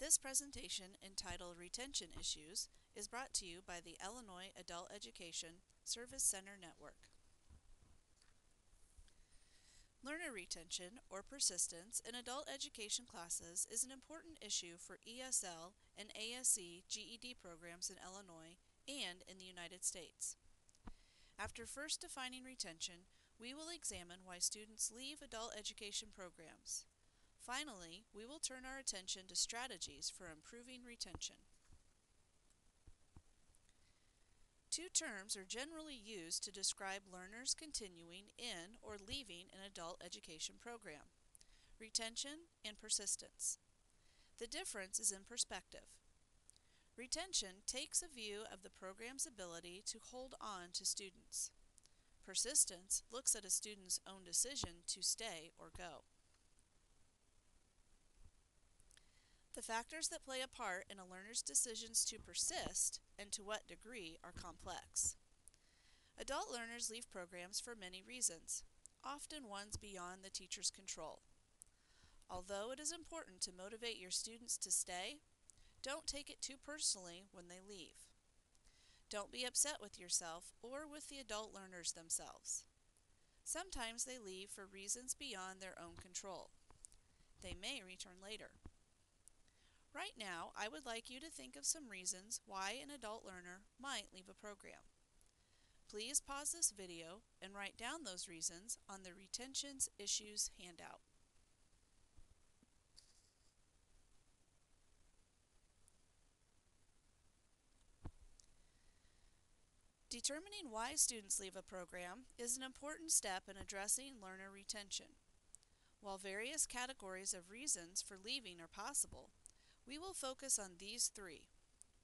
This presentation, entitled Retention Issues, is brought to you by the Illinois Adult Education Service Center Network. Learner retention, or persistence, in adult education classes is an important issue for ESL and ASE GED programs in Illinois and in the United States. After first defining retention, we will examine why students leave adult education programs. Finally, we will turn our attention to strategies for improving retention. Two terms are generally used to describe learners continuing in or leaving an adult education program: retention and persistence. The difference is in perspective. Retention takes a view of the program's ability to hold on to students. Persistence looks at a student's own decision to stay or go. The factors that play a part in a learner's decisions to persist and to what degree are complex. Adult learners leave programs for many reasons, often ones beyond the teacher's control. Although it is important to motivate your students to stay, don't take it too personally when they leave. Don't be upset with yourself or with the adult learners themselves. Sometimes they leave for reasons beyond their own control. They may return later. Right now, I would like you to think of some reasons why an adult learner might leave a program. Please pause this video and write down those reasons on the Retention Issues handout. Determining why students leave a program is an important step in addressing learner retention. While various categories of reasons for leaving are possible, we will focus on these three: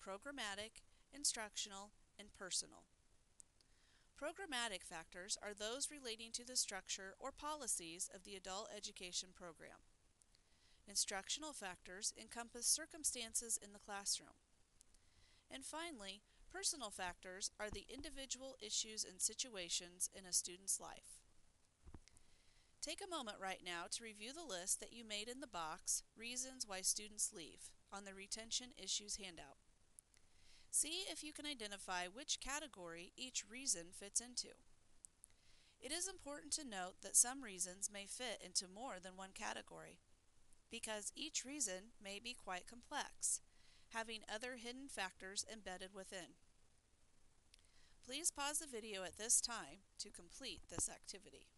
programmatic, instructional, and personal. Programmatic factors are those relating to the structure or policies of the adult education program. Instructional factors encompass circumstances in the classroom. And finally, personal factors are the individual issues and situations in a student's life. Take a moment right now to review the list that you made in the box, Reasons Why Students Leave, on the Retention Issues handout. See if you can identify which category each reason fits into. It is important to note that some reasons may fit into more than one category, because each reason may be quite complex, having other hidden factors embedded within. Please pause the video at this time to complete this activity.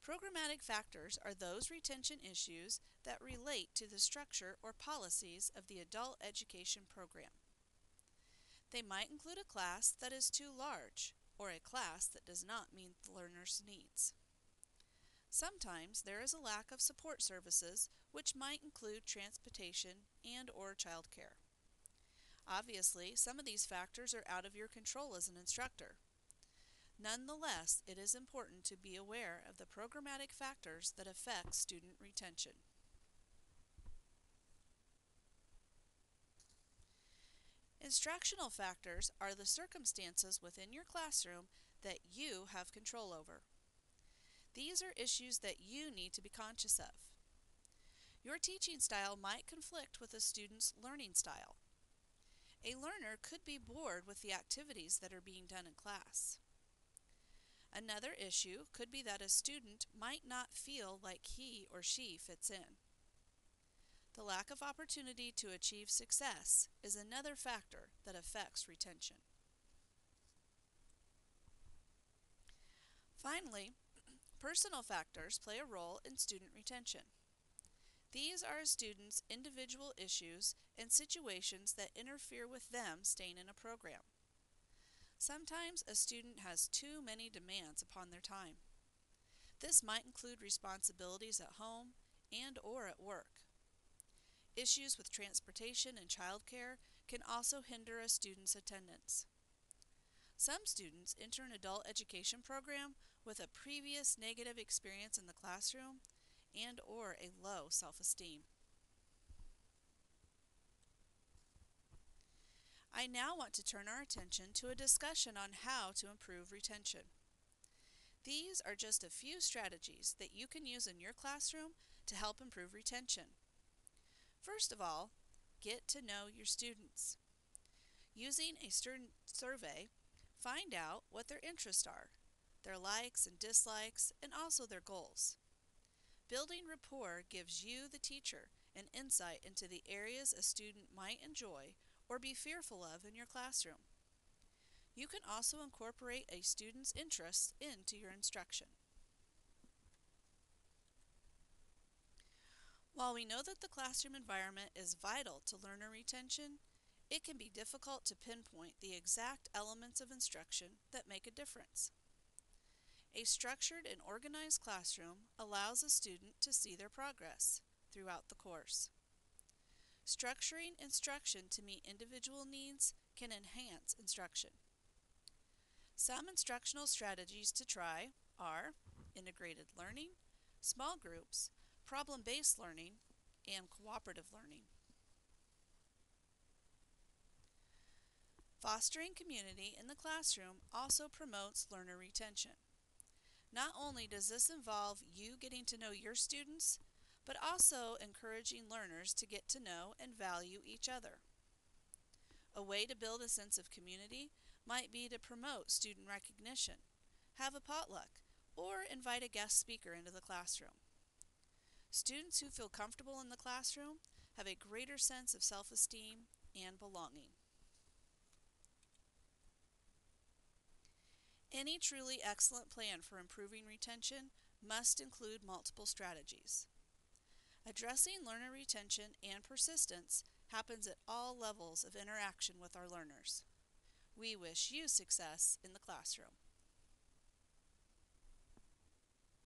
Programmatic factors are those retention issues that relate to the structure or policies of the adult education program. They might include a class that is too large, or a class that does not meet the learner's needs. Sometimes there is a lack of support services, which might include transportation and/or childcare. Obviously, some of these factors are out of your control as an instructor. Nonetheless, it is important to be aware of the programmatic factors that affect student retention. Instructional factors are the circumstances within your classroom that you have control over. These are issues that you need to be conscious of. Your teaching style might conflict with a student's learning style. A learner could be bored with the activities that are being done in class. Another issue could be that a student might not feel like he or she fits in. The lack of opportunity to achieve success is another factor that affects retention. Finally, personal factors play a role in student retention. These are a student's individual issues and situations that interfere with them staying in a program. Sometimes a student has too many demands upon their time. This might include responsibilities at home and/or at work. Issues with transportation and childcare can also hinder a student's attendance. Some students enter an adult education program with a previous negative experience in the classroom and/or a low self-esteem. I now want to turn our attention to a discussion on how to improve retention. These are just a few strategies that you can use in your classroom to help improve retention. First of all, get to know your students. Using a student survey, find out what their interests are, their likes and dislikes, and also their goals. Building rapport gives you, the teacher, an insight into the areas a student might enjoy or be fearful of in your classroom. You can also incorporate a student's interests into your instruction. While we know that the classroom environment is vital to learner retention, it can be difficult to pinpoint the exact elements of instruction that make a difference. A structured and organized classroom allows a student to see their progress throughout the course. Structuring instruction to meet individual needs can enhance instruction. Some instructional strategies to try are integrated learning, small groups, problem-based learning, and cooperative learning. Fostering community in the classroom also promotes learner retention. Not only does this involve you getting to know your students, but also encouraging learners to get to know and value each other. A way to build a sense of community might be to promote student recognition, have a potluck, or invite a guest speaker into the classroom. Students who feel comfortable in the classroom have a greater sense of self-esteem and belonging. Any truly excellent plan for improving retention must include multiple strategies. Addressing learner retention and persistence happens at all levels of interaction with our learners. We wish you success in the classroom.